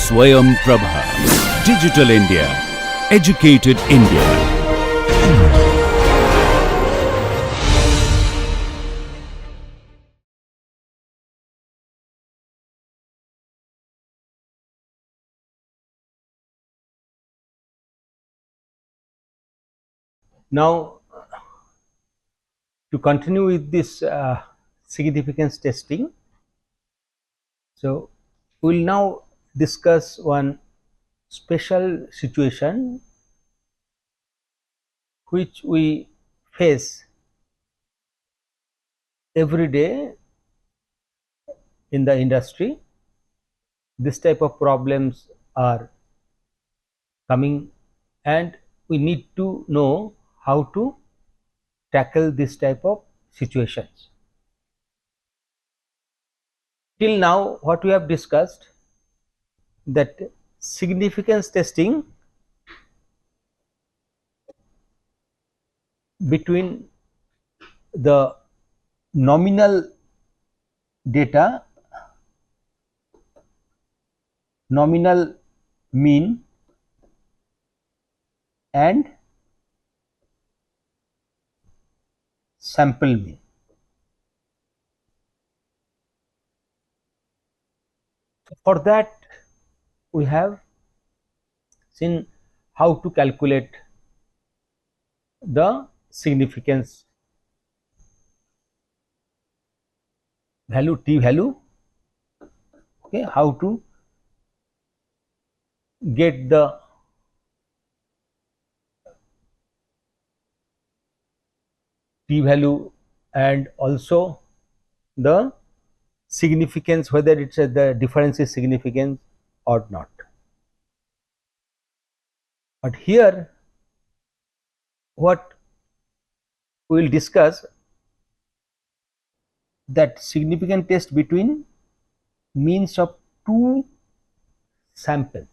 Swayam Prabha. Digital India. Educated India. Now, to continue with this significance testing, so we will now discuss one special situation which we face every day in the industry. This type of problems are coming, and we need to know how to tackle this type of situations. Till now, what we have discussed, that significance testing between the nominal data, nominal mean, and sample mean. For that, we have seen how to calculate the significance value, t value, okay, how to get the t value, and also the significance, whether it's the difference is significant or not. But here what we will discuss, that significant test between means of two samples.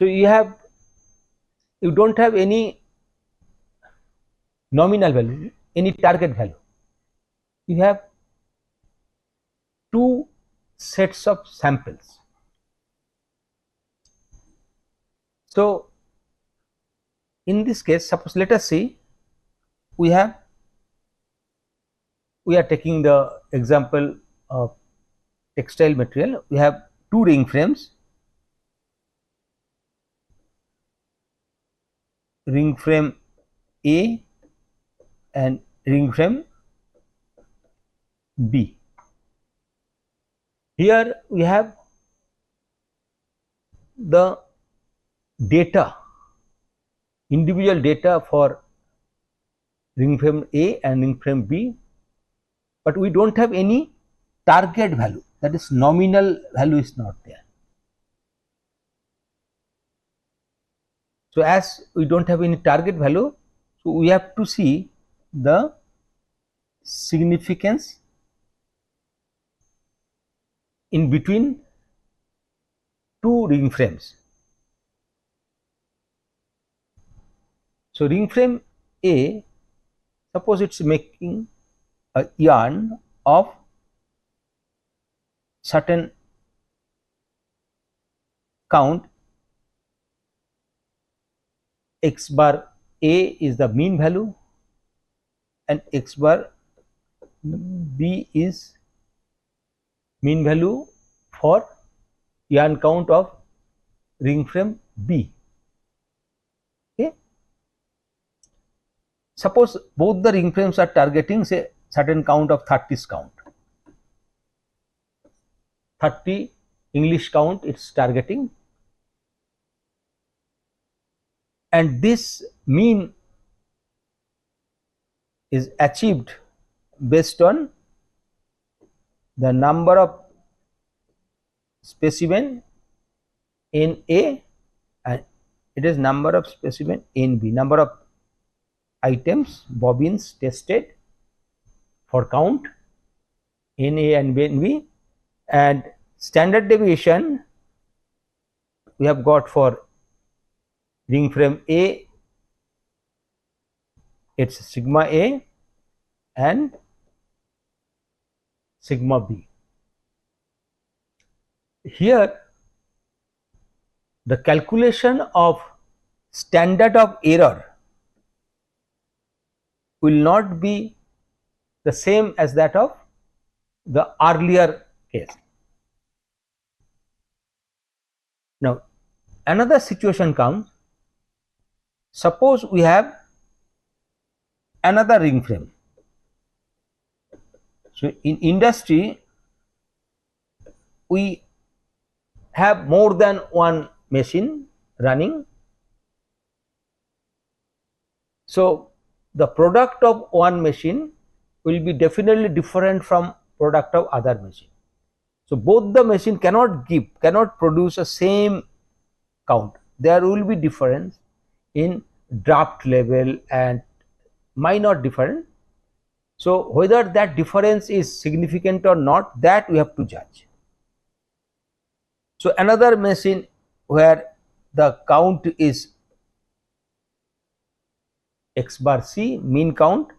So you don't have any nominal value, any target value. You have two sets of samples. So in this case, suppose let us see, we are taking the example of textile material. We have two ring frames, ring frame A and ring frame B. Here we have the data, individual data for ring frame A and ring frame B, but we do not have any target value, that is nominal value is not there. So as we do not have any target value, so we have to see the significance in between two ring frames. So ring frame A, suppose it is making a yarn of certain count, x bar A is the mean value and x bar B is mean value for yarn count of ring frame B. Okay. Suppose both the ring frames are targeting say certain count of 30's count, 30 English count it is targeting, and this mean is achieved based on the number of specimen in A and it is number of specimen in B, number of items, bobbins tested for count in A and B, and standard deviation we have got for ring frame A, it is sigma A and sigma B. here the calculation of standard of error will not be the same as that of the earlier case. Now, another situation comes. Suppose we have another ring frame. So, in industry, we have more than one machine running. So, the product of one machine will be definitely different from product of other machine. So, both the machine cannot produce a same count. There will be difference in draft level and minor difference. So, whether that difference is significant or not, that we have to judge. So, another machine where the count is x bar c, mean count,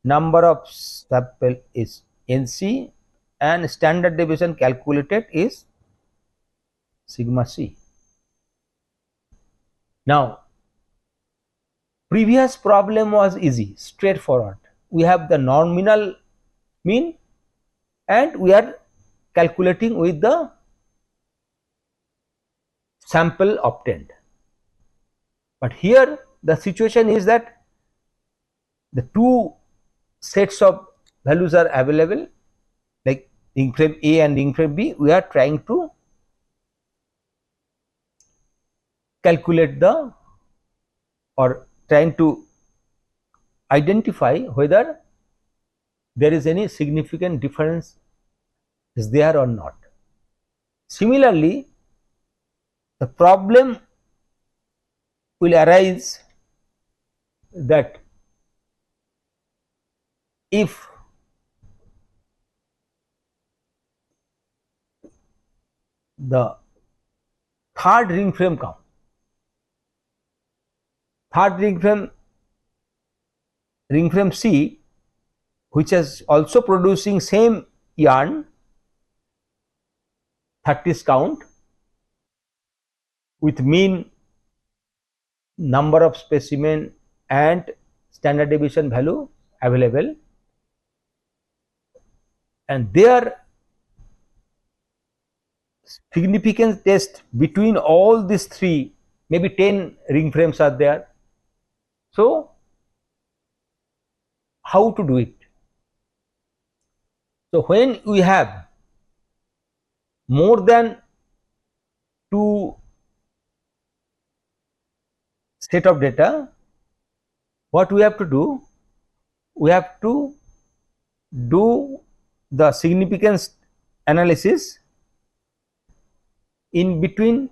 number of sample is NC, and standard deviation calculated is sigma c. Now, previous problem was easy, straightforward. We have the nominal mean and we are calculating with the sample obtained. But here the situation is that the two sets of values are available, like ring frame A and ring frame B. We are trying to calculate the or trying to identify whether there is any significant difference is there or not. Similarly, the problem will arise that if the third ring frame count, third ring frame C, which is also producing same yarn, 30s count with mean, number of specimen and standard deviation value available, and their significance test between all these three, maybe 10 ring frames are there. So, how to do it? So, when we have more than two set of data, what we have to do? We have to do the significance analysis in between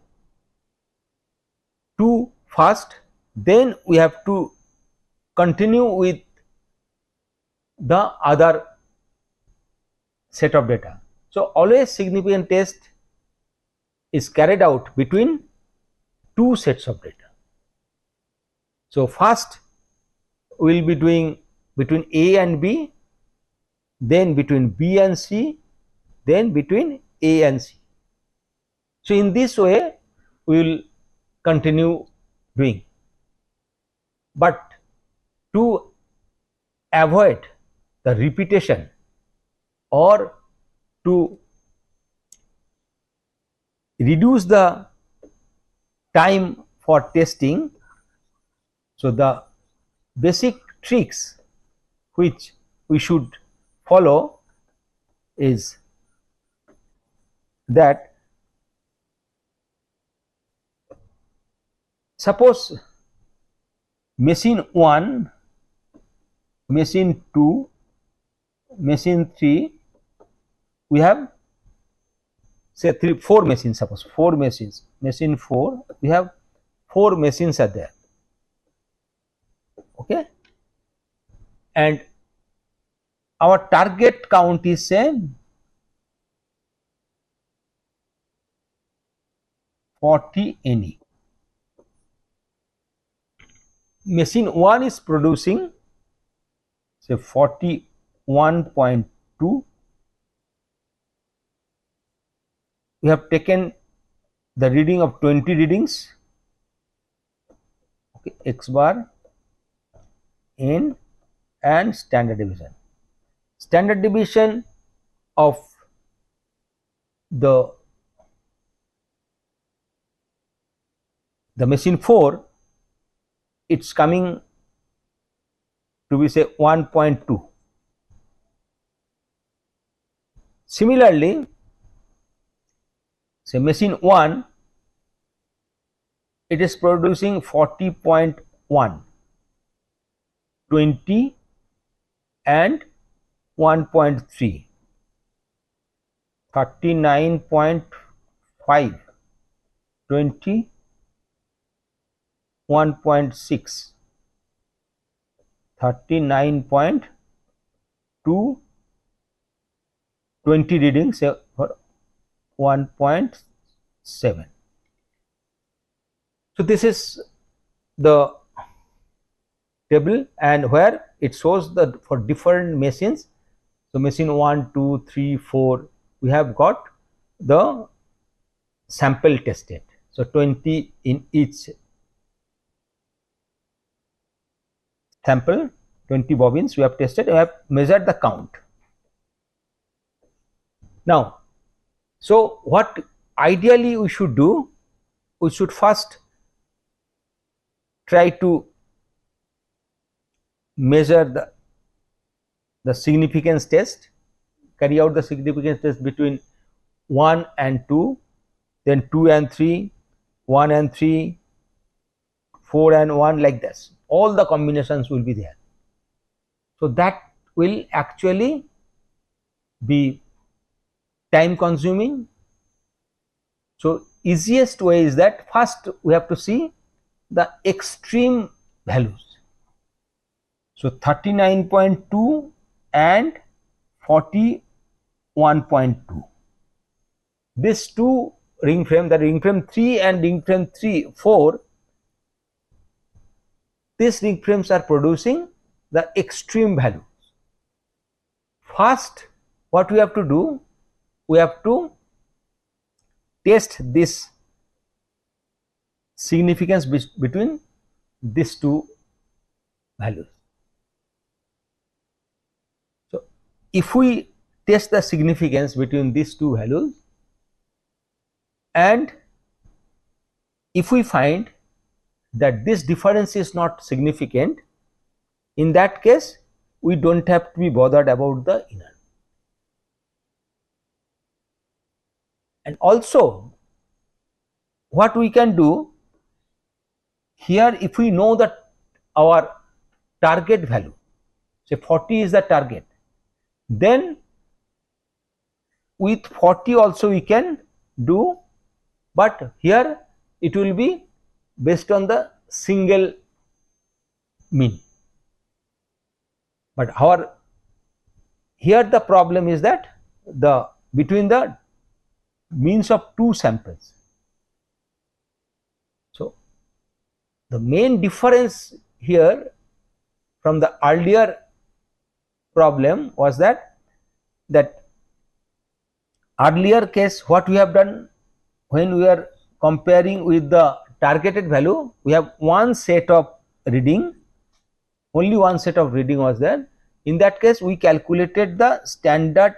two first, then we have to continue with the other set of data. So, always significant test is carried out between two sets of data. So, first we will be doing between A and B, then between B and C, then between A and C. So, in this way we will continue doing, but to avoid the repetition or to reduce the time for testing, so the basic tricks which we should follow is that suppose machine 1, machine 2, machine 3, we have say 4 machines, suppose 4 machines, machine 4, we have 4 machines are there, okay, and our target count is say 40 NE. Machine 1 is producing say 41.2, we have taken the reading of 20 readings, okay, x bar, n, and standard deviation. Standard deviation of the machine 4, it's coming to be say 1.2. Similarly, say machine 1, it is producing 40.1, 20 and 1.3, 39.5, 20, 1.6, 39.2, 20 readings for 1.7. So this is the table, and where it shows the for different machines. So machine 1, 2, 3, 4, we have got the sample tested. So 20 in each sample, 20 bobbins we have tested, we have measured the count. Now, so what ideally we should do, we should first try to measure the significance test, carry out the significance test between 1 and 2, then 2 and 3, 1 and 3, 4 and 1, like this. All the combinations will be there. So that will actually be time consuming. So easiest way is that first we have to see the extreme values. So 39.2 and 41.2. These two ring frame, the ring frame 3 and ring frame 4, these ring frames are producing the extreme values. First, what we have to do, we have to test this significance between these two values. So if we test the significance between these two values, and if we find that this difference is not significant, in that case we don't have to be bothered about the inner. And also what we can do here, if we know that our target value, say 40 is the target, then with 40 also we can do, but here it will be based on the single mean. But here the problem is that between the means of two samples. So the main difference here from the earlier problem was that earlier case, what we have done, when we are comparing with the targeted value, we have one set of reading, only one set of reading was there. In that case, we calculated the standard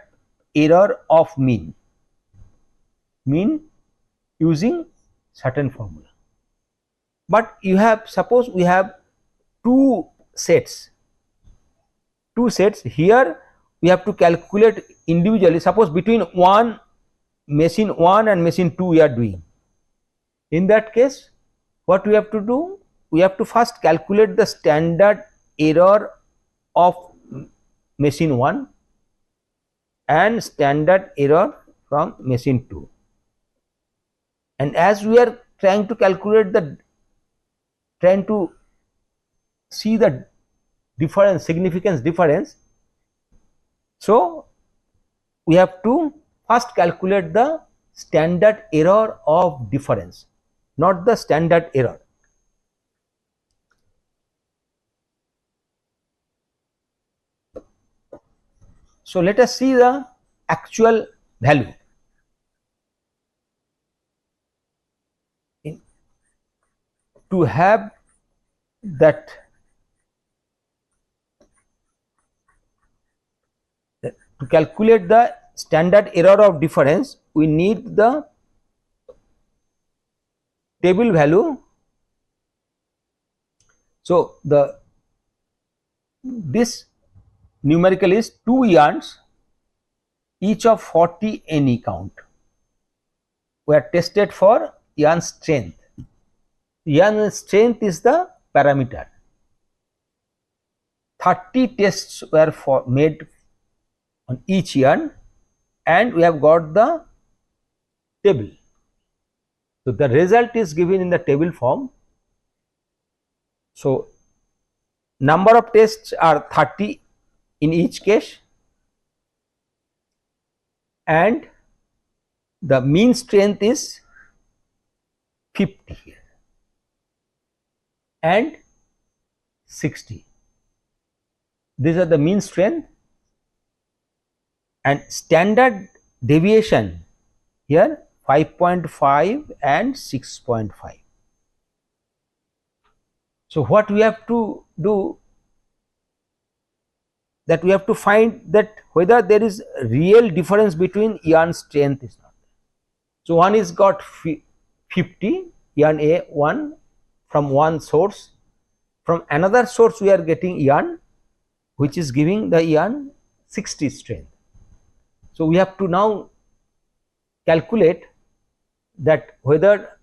error of mean using certain formula. But you have, suppose we have two sets, here we have to calculate individually. Suppose between machine 1 and machine 2 we are doing. In that case, what we have to do, we have to first calculate the standard error of machine 1 and standard error from machine 2. And as we are trying to calculate trying to see the difference, significance difference, so we have to first calculate the standard error of difference, not the standard error. So let us see the actual value. to have that to calculate the standard error of difference, we need the table value. So this numerical is 2 yarns each of 40 NE count were tested for yarn strength. Yarn strength is the parameter. 30 tests were made on each yarn, and we have got the table. So the result is given in the table form. So number of tests are 30 in each case, and the mean strength is 50 here and 60. These are the mean strength, and standard deviation here 5.5 and 6.5. So what we have to do, that we have to find that whether there is real difference between yarn strength is not. So one is got 50 yarn A1 from one source, from another source we are getting yarn which is giving the yarn 60 strength. So we have to now calculate that whether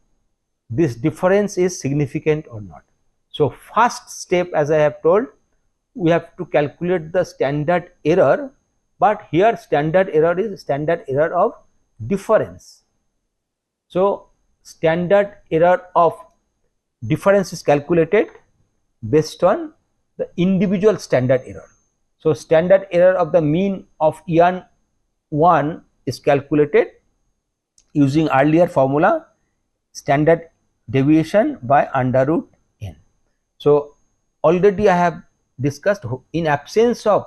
this difference is significant or not. So first step, as I have told, we have to calculate the standard error, but here standard error is standard error of difference. So standard error of difference is calculated based on the individual standard error. So standard error of the mean of yarn 1 is calculated using earlier formula, standard deviation by under root n. So already I have discussed, in absence of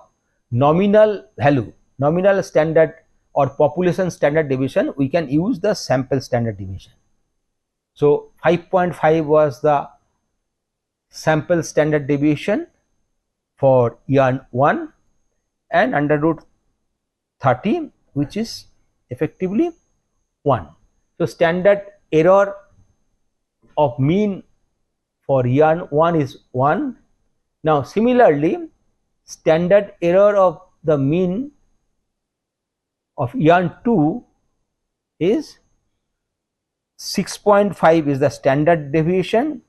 nominal value, nominal standard or population standard deviation, we can use the sample standard deviation. So 5.5 was the sample standard deviation for yarn 1, and under root 30, which is effectively 1. So standard error of mean for yarn 1 is 1. Now similarly, standard error of the mean of yarn 2 is 6.5 is the standard deviation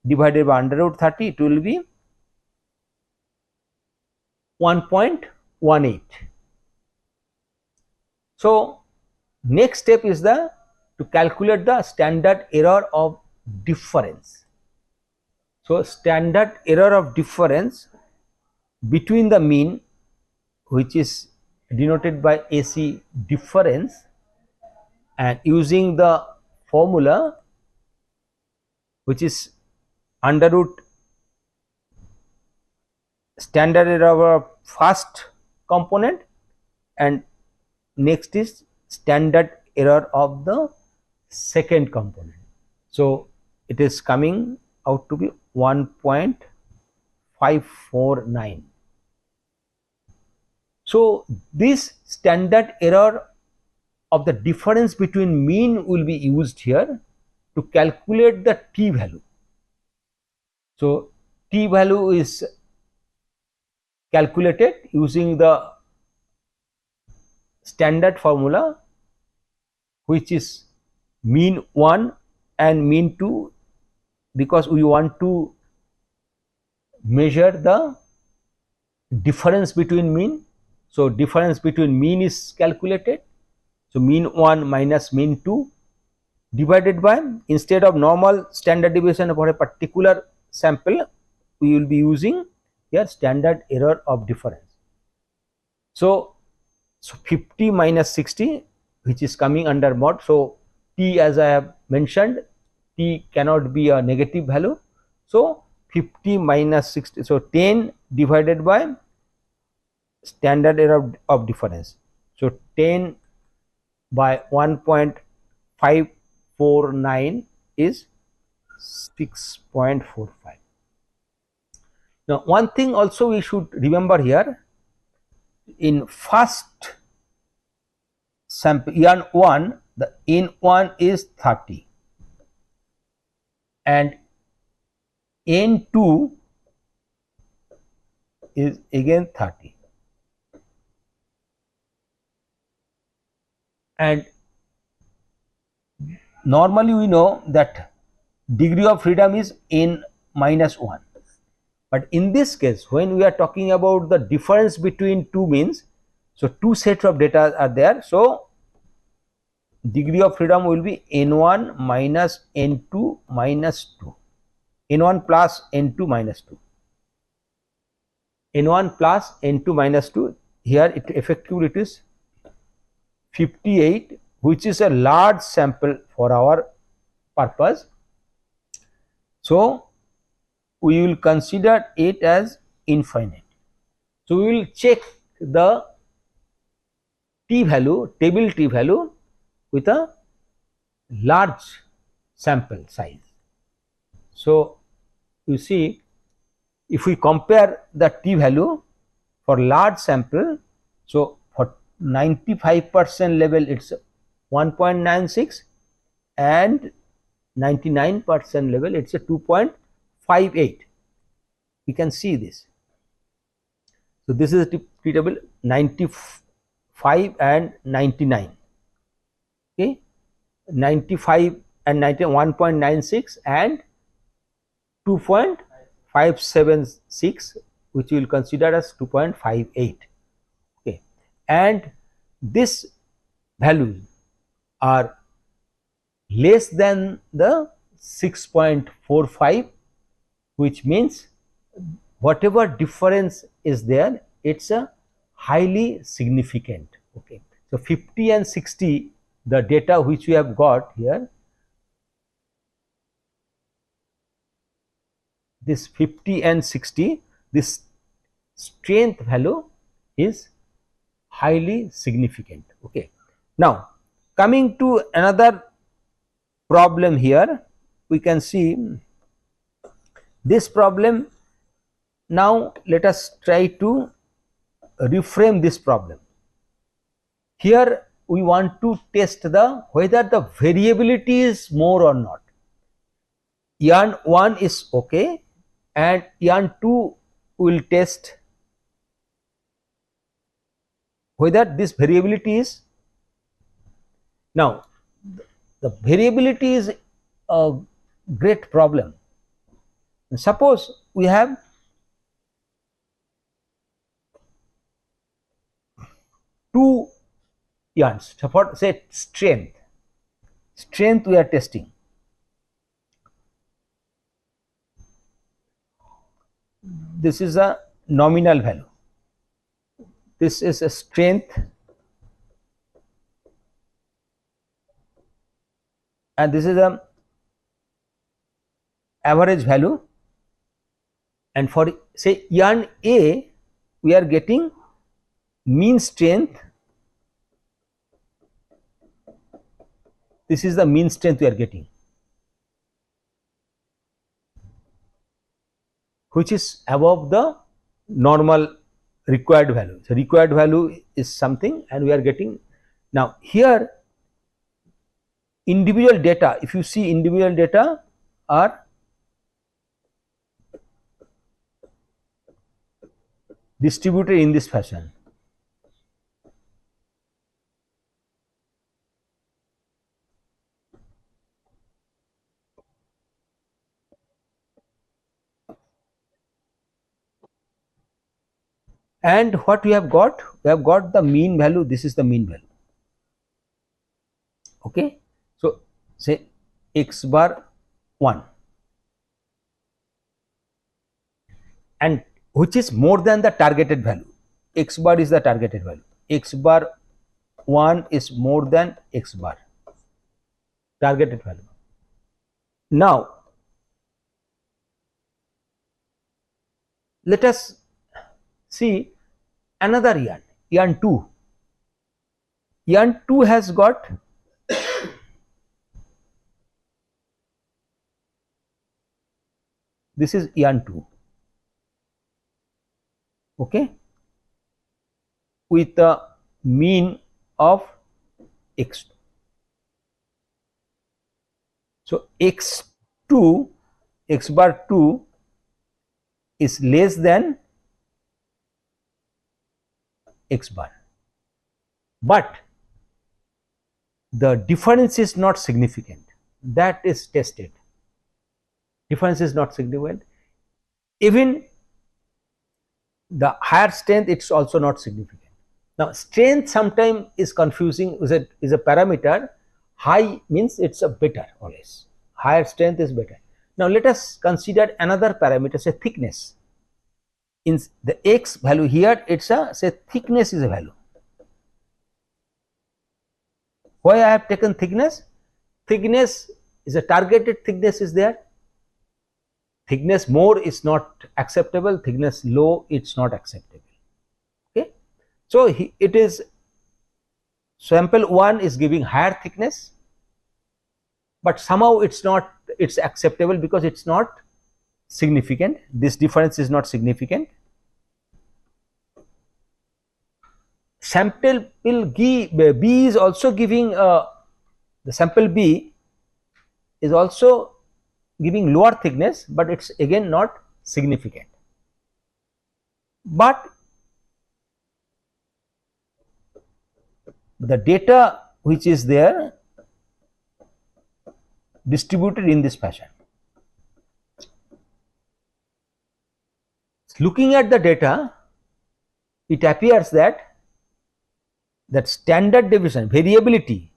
divided by under root 30, it will be 1.18. So next step is to calculate the standard error of difference. So standard error of difference between the mean, which is denoted by AC difference, and using the formula which is under root standard error of first component, and next is standard error of the second component. So it is coming out to be 1.549. So this standard error of the difference between mean will be used here to calculate the t value. So t value is calculated using the standard formula, which is mean 1 and mean 2, because we want to measure the difference between mean. So difference between mean is calculated. So mean 1 minus mean 2 divided by, instead of normal standard deviation for a particular sample, we will be using here standard error of difference. So 50 minus 60, which is coming under mod. So t, as I have mentioned, t cannot be a negative value. So 50 minus 60, so 10 divided by standard error of difference. So 10 by 1.549 is 6.45. Now one thing also we should remember here, in first sample yarn 1, the N1 is 30 and N2 is again 30, and normally we know that degree of freedom is N minus 1, but in this case when we are talking about the difference between two means, so two sets of data are there, so degree of freedom will be N1 minus N2 minus 2, N1 plus N2 minus 2, N1 plus N2 minus 2. Here it effectively it is 58, which is a large sample for our purpose. So we will consider it as infinite. So we will check the t value, table t value with a large sample size. So you see, if we compare the t value for large sample, so for 95% level it's 1.96 and 99% level it's a 2.58. We can see this. So this is a t table 95 and 99. Okay, 95 and 1.96 and 2.576, which we will consider as 2.58. Okay, and this values are less than the 6.45, which means whatever difference is there, it's a highly significant. Okay, so 50 and 60, the data which we have got here, this 50 and 60, this strength value is highly significant. Okay, now coming to another problem here, we can see this problem. Now let us try to reframe this problem. Here we want to test the whether the variability is more or not. Yarn 1 is okay and yarn 2 will test whether this variability is. Now the variability is a great problem. Suppose we have two yarns for say strength we are testing. This is a nominal value, this is a strength, and this is a average value, and for say yarn A we are getting mean strength. This is the mean strength we are getting, which is above the normal required value. So required value is something and we are getting. Now here individual data, if you see individual data are distributed in this fashion. And what we have got? We have got the mean value, this is the mean value. Okay, so say x bar 1, and which is more than the targeted value. X bar is the targeted value, x bar 1 is more than x bar, targeted value. Now let us see another yarn, yarn 2. Yarn 2 has got this is yarn 2, okay, with a mean of x2. So x2, x bar 2 is less than x bar, but the difference is not significant. That is tested. Difference is not significant. Even the higher strength, it's also not significant. Now strength sometimes is confusing, is a parameter. High means it's a better always. Higher strength is better. Now let us consider another parameter, say thickness. In the x value here, it's a, say thickness is a value. Why I have taken thickness? Thickness is a targeted thickness is there. Thickness more is not acceptable, thickness low it's not acceptable. Okay, so it is sample 1 is giving higher thickness, but somehow it's not, it's acceptable because it's not significant. This difference is not significant. Sample B is also giving the sample B is also giving lower thickness, but it's again not significant. But the data which is there distributed in this fashion. Looking at the data, it appears that standard deviation, variability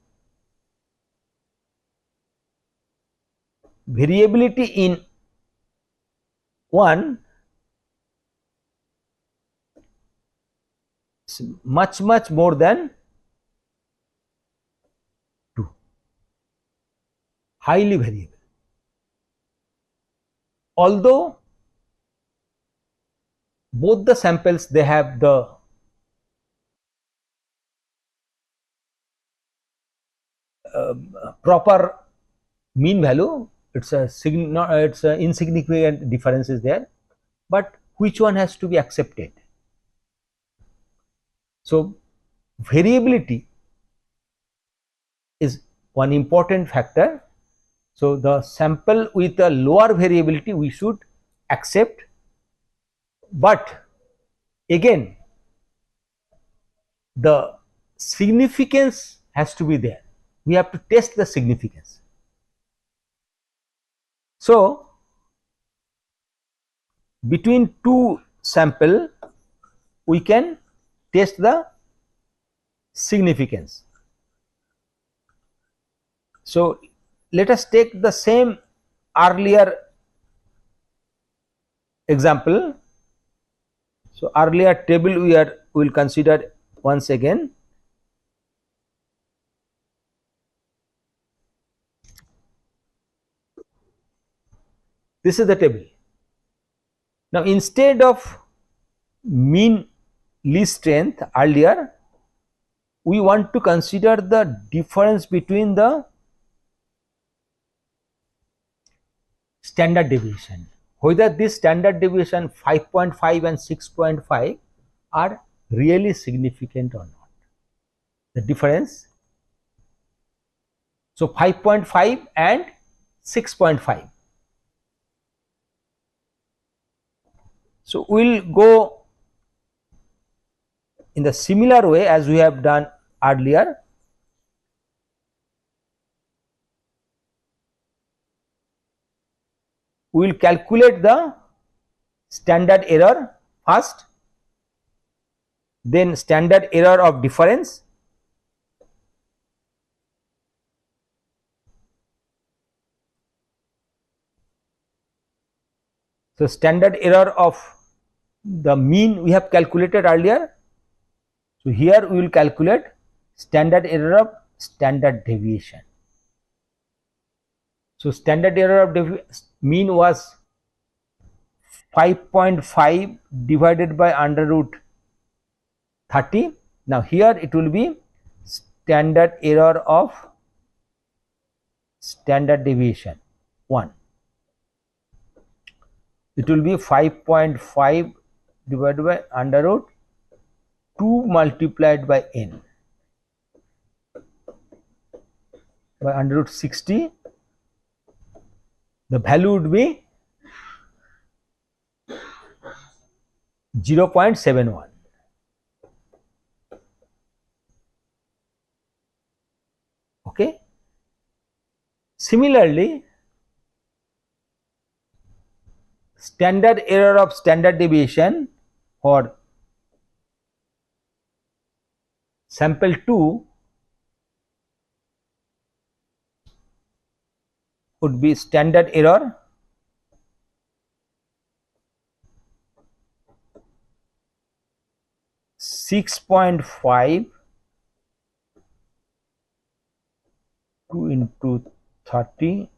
in 1 is much more than 2, highly variable. Although both the samples, they have the proper mean value, it's a insignificant difference is there, but which one has to be accepted? So variability is one important factor. So the sample with a lower variability we should accept, but again the significance has to be there. We have to test the significance. So between two sample we can test the significance. So let us take the same earlier example. So earlier table we will consider once again. This is the table. Now instead of mean least strength earlier, we want to consider the difference between the standard deviation, whether this standard deviation 5.5 and 6.5 are really significant or not. The difference, so 5.5 and 6.5. So we will go in the similar way as we have done earlier. We will calculate the standard error first, then standard error of difference, so standard error of the mean we have calculated earlier. So here we will calculate standard error of standard deviation. So standard error of mean was 5.5 divided by under root 30. Now here it will be standard error of standard deviation 1. it will be 5.5 divided by under root 2 multiplied by n by under root 60. The value would be 0.71. Okay. Similarly, standard error of standard deviation for sample 2 would be standard error (6.5) 2 into 30,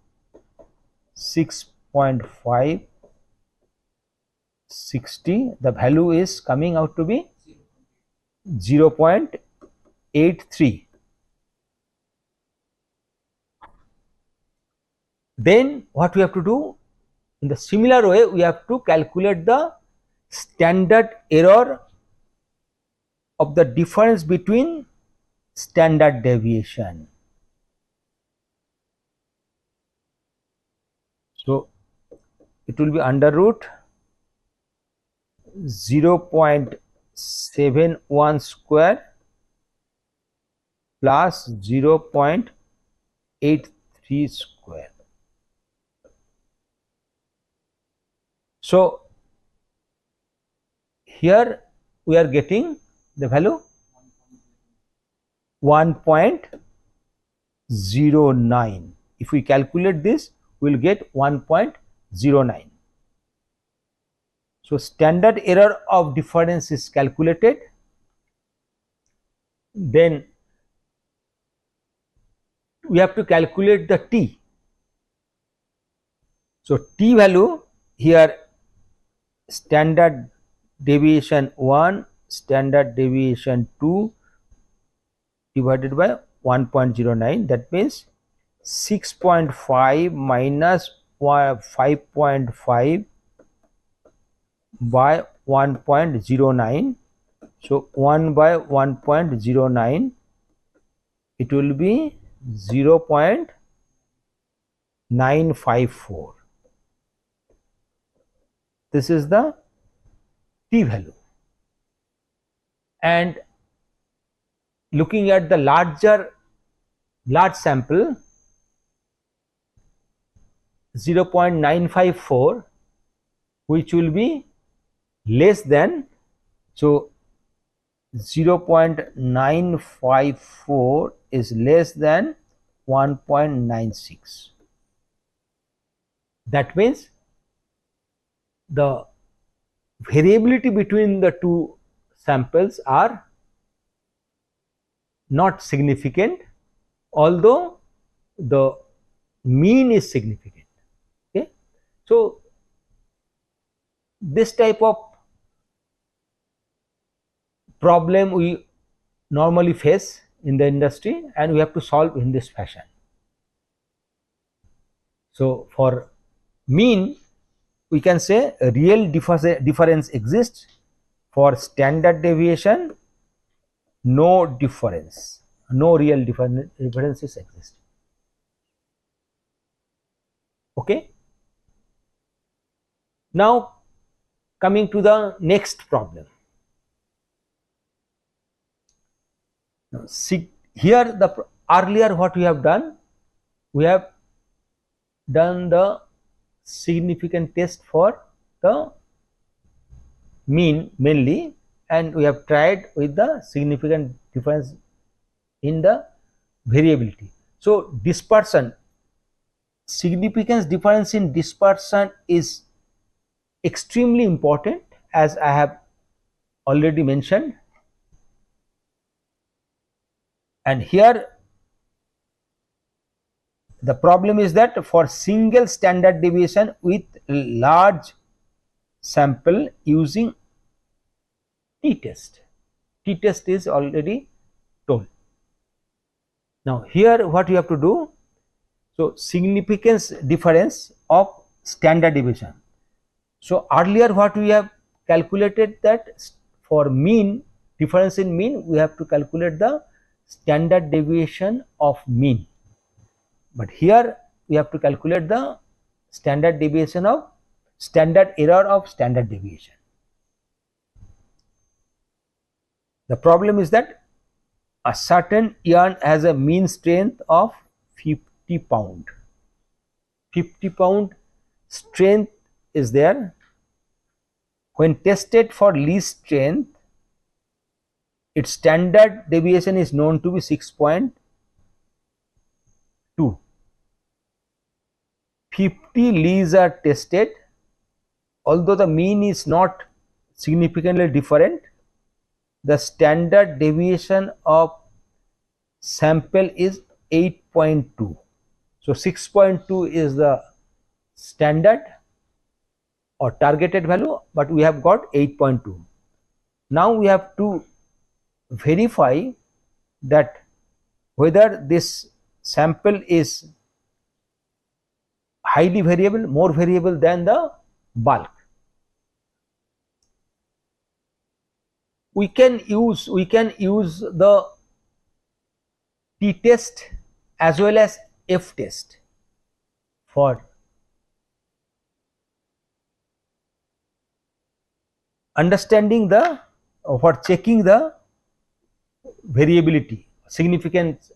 6.5, 60. The value is coming out to be 0.83. Then what we have to do, in the similar way, we have to calculate the standard error of the difference between standard deviation. So it will be under root 0.71 square plus 0.83 square. So here we are getting the value 1.09. If we calculate this, we will get 1.09. So standard error of difference is calculated. Then we have to calculate the t. So t value here, standard deviation 1, standard deviation 2 divided by 1.09, that means 6.5 minus 5.5 by 1.09. So 1 by 1.09, it will be 0.954. This is the t value. And looking at the large sample, 0.954, which will be less than, so 0.954 is less than 1.96. That means the variability between the two samples are not significant, although the mean is significant. Okay. So this type of problem we normally face in the industry, and we have to solve in this fashion. So for mean, we can say a real difference exists. For standard deviation, no difference, no real differences exist. Okay. Now coming to the next problem. Now, see, here the earlier what we have done, we have done the significant test for the mean mainly, and we have tried with the significant difference in the variability. So dispersion, significance difference in dispersion is extremely important, as I have already mentioned. And here the problem is that for single standard deviation with large sample using t-test, t-test is already told. Now here what you have to do, so significance difference of standard deviation. So earlier what we have calculated, that for mean, difference in mean, we have to calculate the standard deviation of mean, but here we have to calculate the standard deviation of standard error of standard deviation. The problem is that a certain yarn has a mean strength of 50 pound. 50 pound strength is there. When tested for least strength, its standard deviation is known to be 6.2. 50 lees are tested. Although the mean is not significantly different, the standard deviation of sample is 8.2. So 6.2 is the standard or targeted value, but we have got 8.2. Now we have to verify that whether this sample is highly variable, more variable than the bulk. We can use the t test as well as f test for understanding the for checking the variability, significant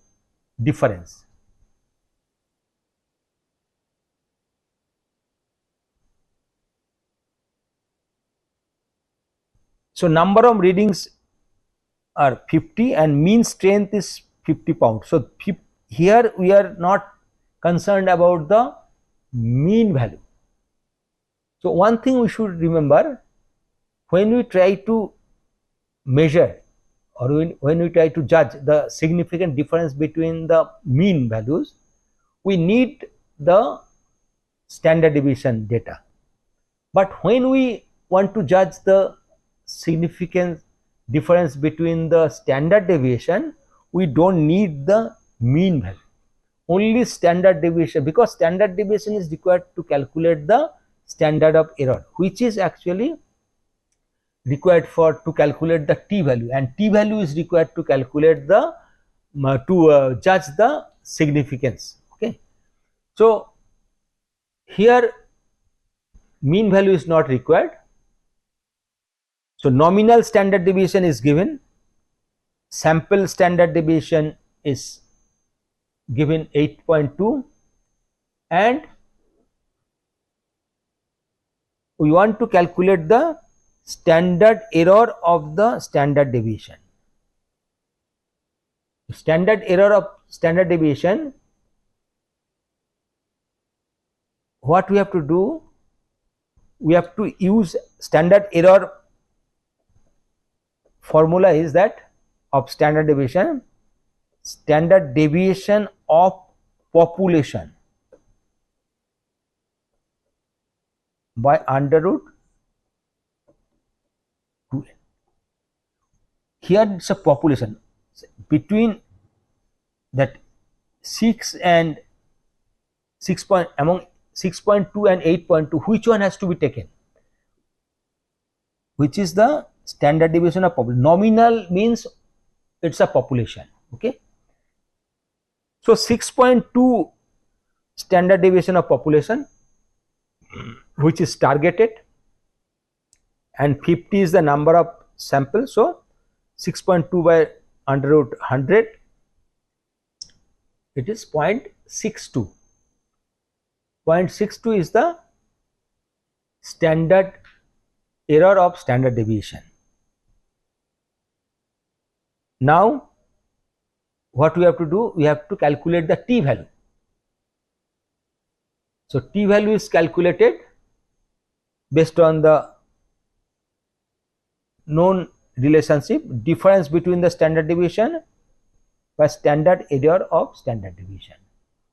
difference. So number of readings are 50 and mean strength is 50 pounds. So here we are not concerned about the mean value. So one thing we should remember, when we try to measure or when we try to judge the significant difference between the mean values, we need the standard deviation data. But when we want to judge the significant difference between the standard deviation, we don't need the mean value, only standard deviation, because standard deviation is required to calculate the standard of error, which is actually required for to calculate the t value, and t value is required to calculate the judge the significance. Okay, so here mean value is not required. So nominal standard deviation is given, sample standard deviation is given 8.2, and we want to calculate the standard error of the standard deviation. Standard error of standard deviation, what we have to do, we have to use standard error formula is that of standard deviation of population by under root 2n. Here it's a population between that 6 and 6 point, among 6.2 and 8.2, which one has to be taken? Which is the standard deviation of population? Nominal means it's a population. Okay, so 6.2 standard deviation of population, which is targeted, and 50 is the number of samples. So 6.2 by under root 100, it is 0.62. 0.62 is the standard error of standard deviation. Now what we have to do, we have to calculate the t value. So t value is calculated based on the known relationship, difference between the standard deviation by standard error of standard deviation.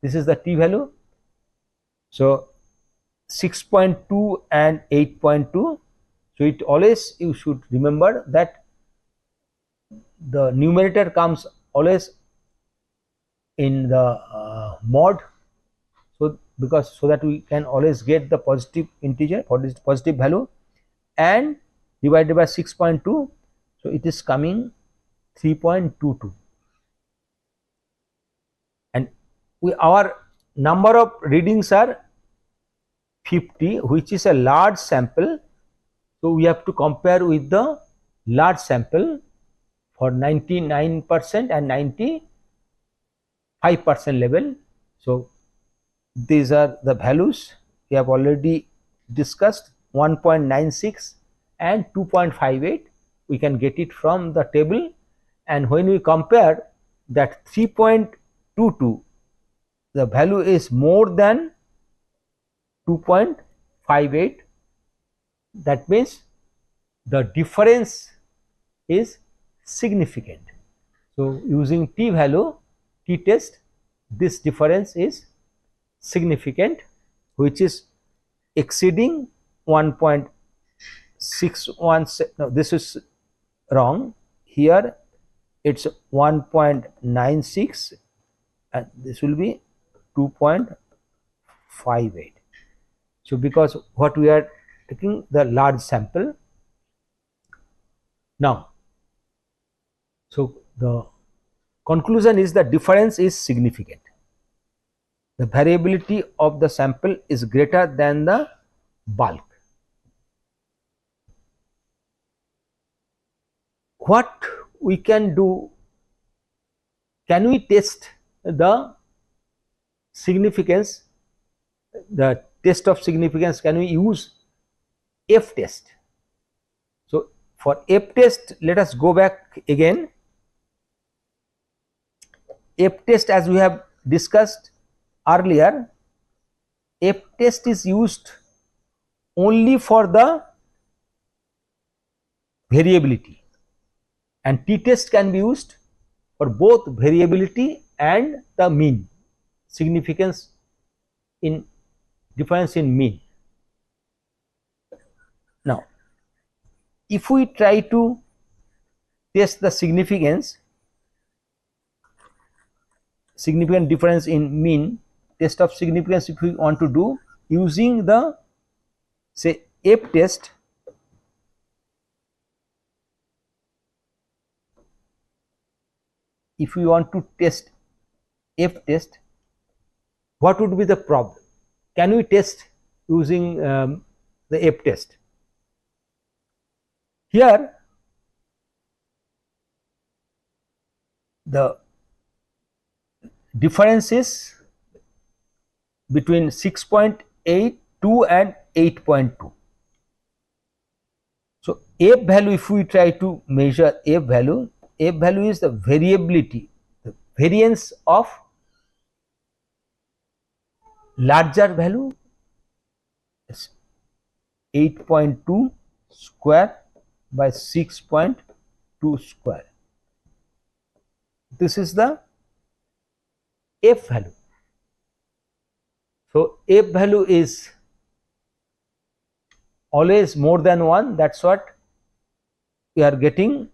This is the t value. So 6.2 and 8.2. So it always, you should remember that the numerator comes always in the mod. So because so that we can always get the positive integer for this positive value, and divided by 6.2, so it is coming 3.22, and our number of readings are 50, which is a large sample. So we have to compare with the large sample for 99% and 95% level. So these are the values we have already discussed, 1.96 and 2.58. We can get it from the table, and when we compare that 3.22, the value is more than 2.58. That means the difference is significant. So using t value, t test, this difference is significant, which is exceeding 1.617. No, this is wrong. Here it's 1.96 and this will be 2.58. So because what we are taking the large sample now, so the conclusion is the difference is significant. The variability of the sample is greater than the bulk. What we can do, can we test the significance, the test of significance, can we use F test? So for F test, let us go back again. F test, as we have discussed earlier, F test is used only for the variability, and T test can be used for both variability and the mean, significance in difference in mean. Now if we try to test the significant difference in mean, test of significance, if we want to do using the, say, F test, if we want to test F test, what would be the problem? Can we test using the F test? Here the difference is between 6.82 and 8.2. So F value, if we try to measure F value is the variability, the variance of larger value, 8.2 square by 6.2 square. This is the F value. So F value is always more than 1. That's what we are getting.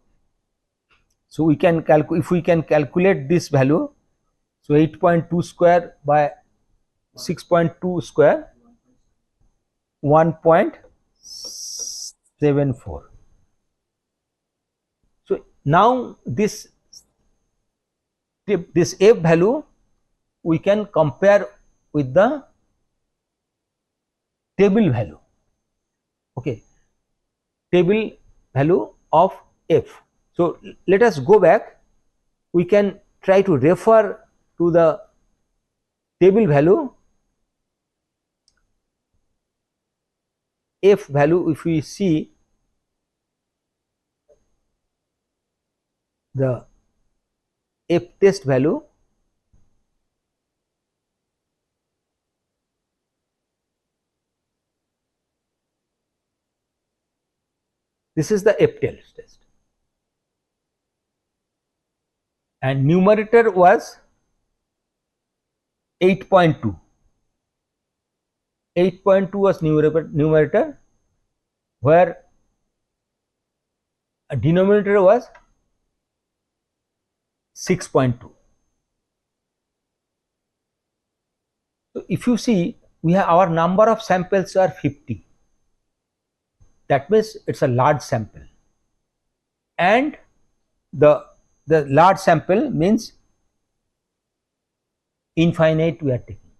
So we can calculate, if we can calculate this value, so 8.2 square by 6.2 square, 1.74. So now this F value we can compare with the table value, okay, table value of F. So let us go back, we can try to refer to the table value, F value. If we see the F test value, this is the F test, and numerator was 8.2. 8.2 was numerator, where a denominator was 6.2. So if you see, we have our number of samples are 50. That means it's a large sample, and the large sample means infinite we are taking,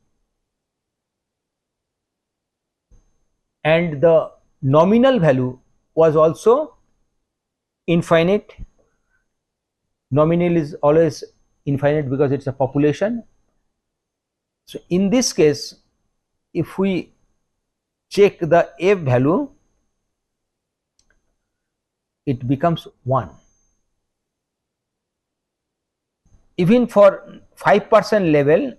and the nominal value was also infinite. Nominal is always infinite because it's a population. So in this case, if we check the F value, it becomes 1. Even for 5% level,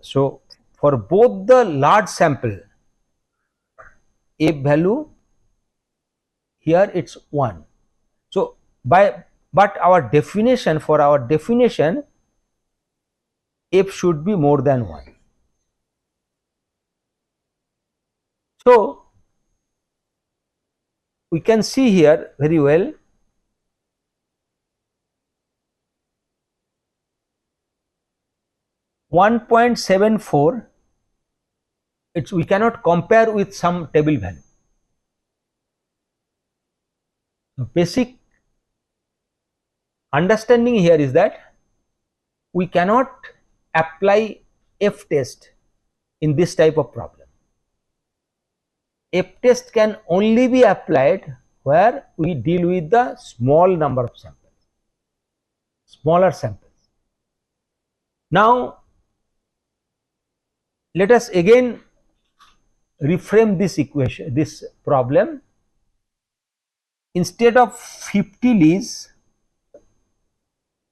so for both the large sample, F value here it's 1. So but our definition, for our definition, F should be more than 1. So we can see here very well, .74, it's, we cannot compare with some table value. The basic understanding here is that we cannot apply F test in this type of problem. F test can only be applied where we deal with the small number of samples, smaller samples. Now let us again reframe this equation, this problem. Instead of 50 leads,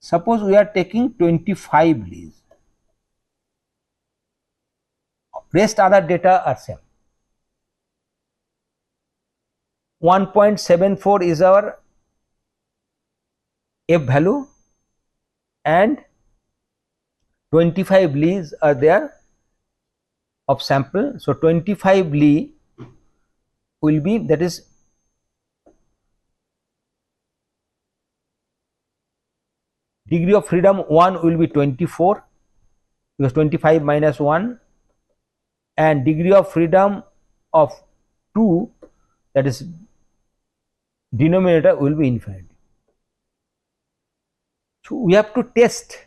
suppose we are taking 25 leads. Rest other data are same. 1.74 is our F value, and 25 leads are there of sample. So 25 Li will be, that is degree of freedom 1 will be 24 because 25 minus 1, and degree of freedom of 2, that is denominator, will be infinite. So we have to test,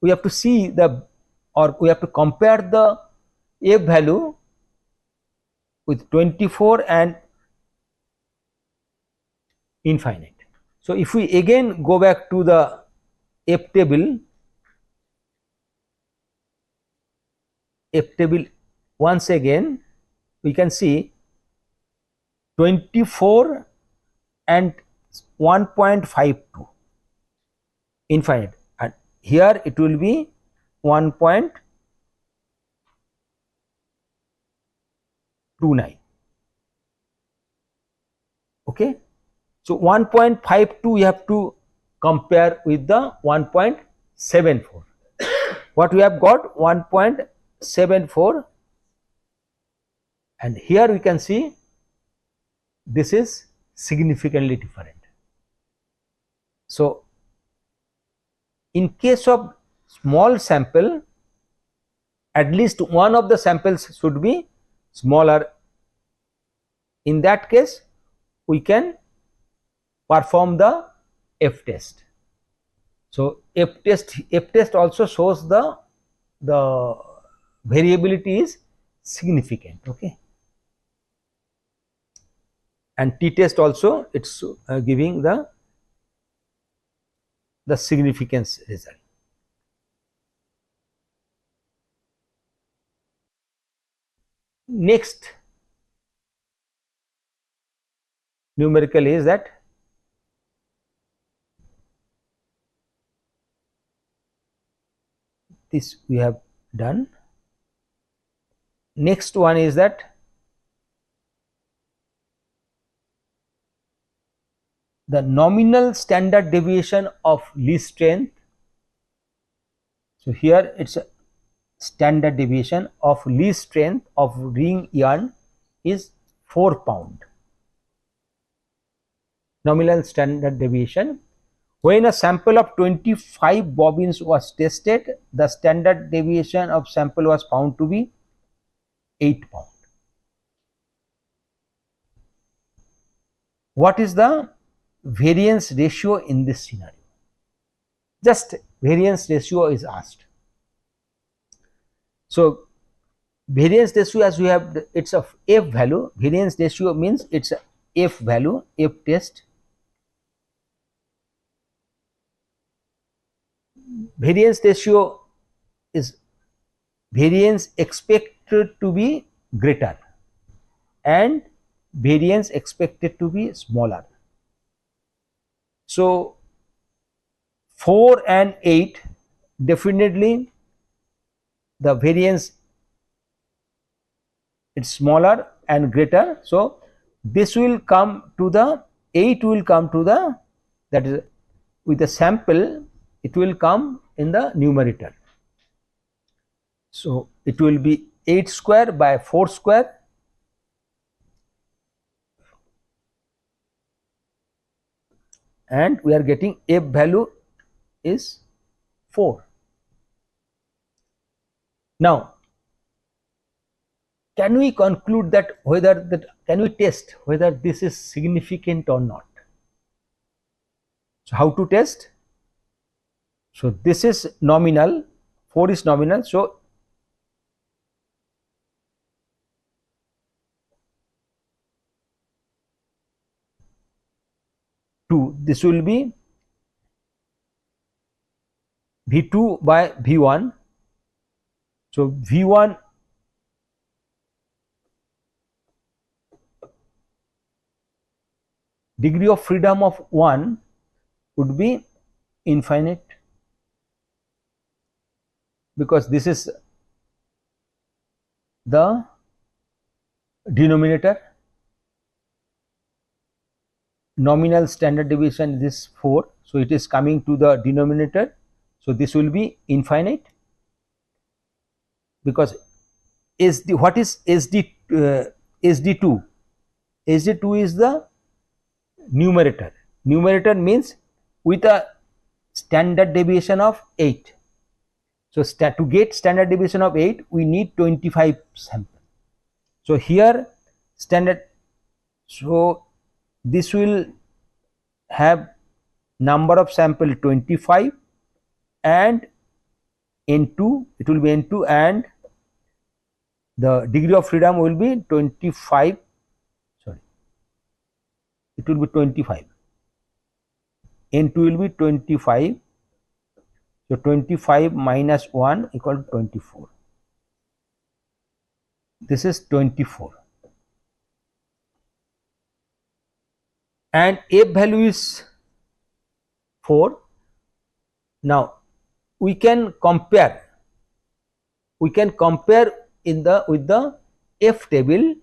we have to see the, or we have to compare the F value with 24 and infinite. So if we again go back to the F table once again, we can see 24 and 1.52 infinite, and here it will be 1.29. Okay. So 1.52 we have to compare with the 1.74. What we have got? 1.74, and here we can see this is significantly different. So in case of small sample, at least one of the samples should be smaller. In that case, we can perform the F test. So F test also shows the variability is significant. Okay, and T test also, it's giving the significance result. Next numerical is that this we have done. Next one is that the nominal standard deviation of least strength. So here it's a standard deviation of least strength of ring yarn is 4 pound. Nominal standard deviation When a sample of 25 bobbins was tested, the standard deviation of sample was found to be 8 pound. What is the variance ratio in this scenario? Just variance ratio is asked. So variance ratio, as we have, it's a f value. Variance ratio means it's a f value, f test. Variance ratio is variance expected to be greater and variance expected to be smaller. So 4 and 8, definitely the variance is smaller and greater. So this will come to the 8 will come to the, that is with the sample, it will come in the numerator. So it will be 8 square by 4 square, and we are getting f value is 4. Now can we conclude that whether that, can we test whether this is significant or not? So how to test? So this is nominal, 4 is nominal, so this will be V2 by V1. So V1 degree of freedom of 1 would be infinite, because this is the denominator. Nominal standard deviation is 4, so it is coming to the denominator. So this will be infinite, because SD, what is SD, SD2? SD2 is the numerator. Numerator means with a standard deviation of 8. So to get standard deviation of 8, we need 25 samples. So here standard, so this will have number of sample 25 and N2, it will be N2, and the degree of freedom will be 25, sorry, it will be 25, N2 will be 25, so 25 minus 1 equal to 24, this is 24, and f value is 4. Now we can compare in the with the f table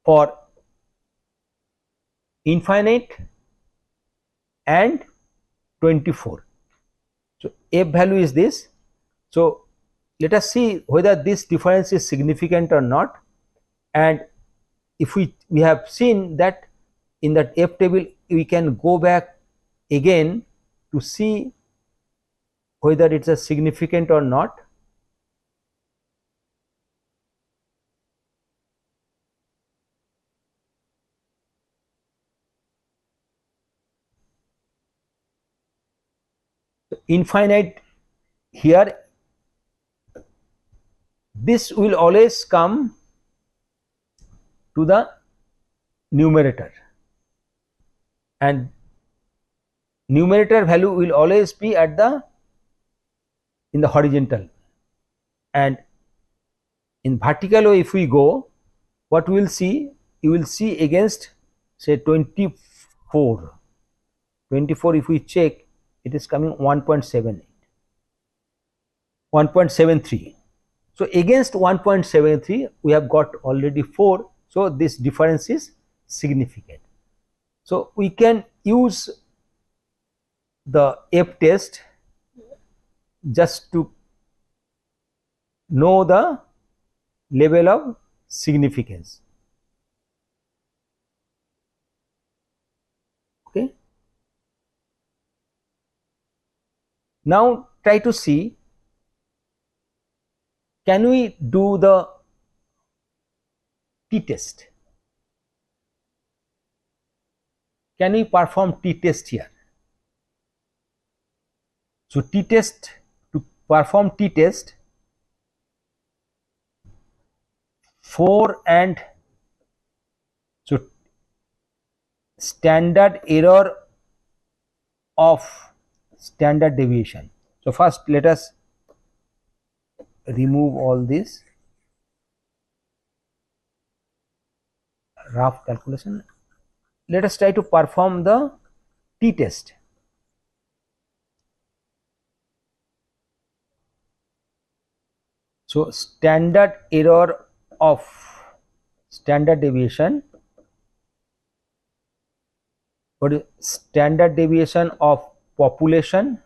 for infinite and 24. So f value is this. So let us see whether this difference is significant or not, and if we have seen that in that f table, we can go back again to see whether it's a significant or not. So infinite here, this will always come to the numerator, and numerator value will always be at the in the horizontal, and in vertical way if we go, what we will see, you will see against say 24, if we check, it is coming 1.78, 1.73. So against 1.73 we have got already 4, so this difference is significant. So we can use the F test just to know the level of significance. Okay. Now try to see, can we do the t-test? Can we perform t-test here? So t-test, to perform t-test, 4 and so standard error of standard deviation. So first let us remove all this rough calculation. Let us try to perform the t-test. So standard error of standard deviation, what is standard deviation of population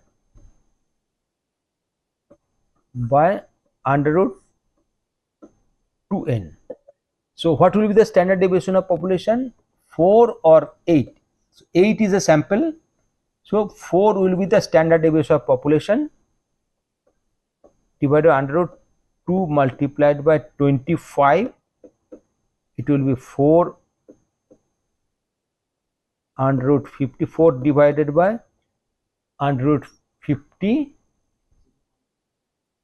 by under root 2n. So what will be the standard deviation of population? 4 or 8? So 8 is a sample, so 4 will be the standard deviation of population divided by under root 2 multiplied by 25, it will be 4 under root 54 divided by under root 50,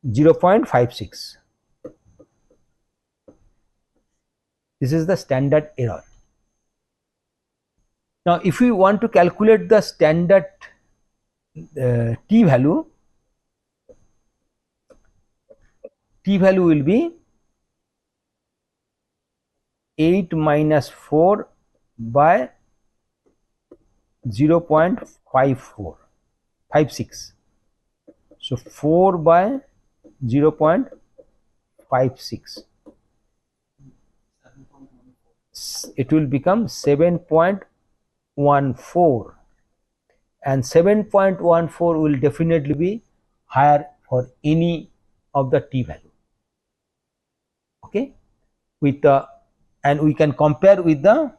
0.56. This is the standard error. Now if we want to calculate the standard t value will be 8 minus 4 by 0.56. So 4 by 0.56. It will become 7.14, and 7.14 will definitely be higher for any of the t value. Okay, with the, and we can compare with the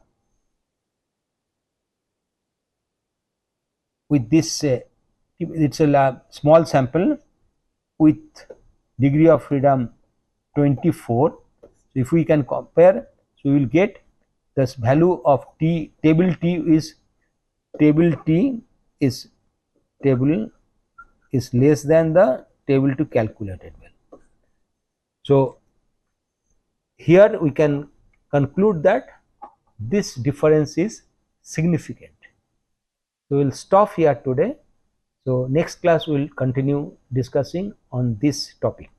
this it's a small sample with degree of freedom 24. So if we can compare, so we will get this value of t, table t is less than the table to calculated value. So here we can conclude that this difference is significant. So we will stop here today. So next class we will continue discussing on this topic.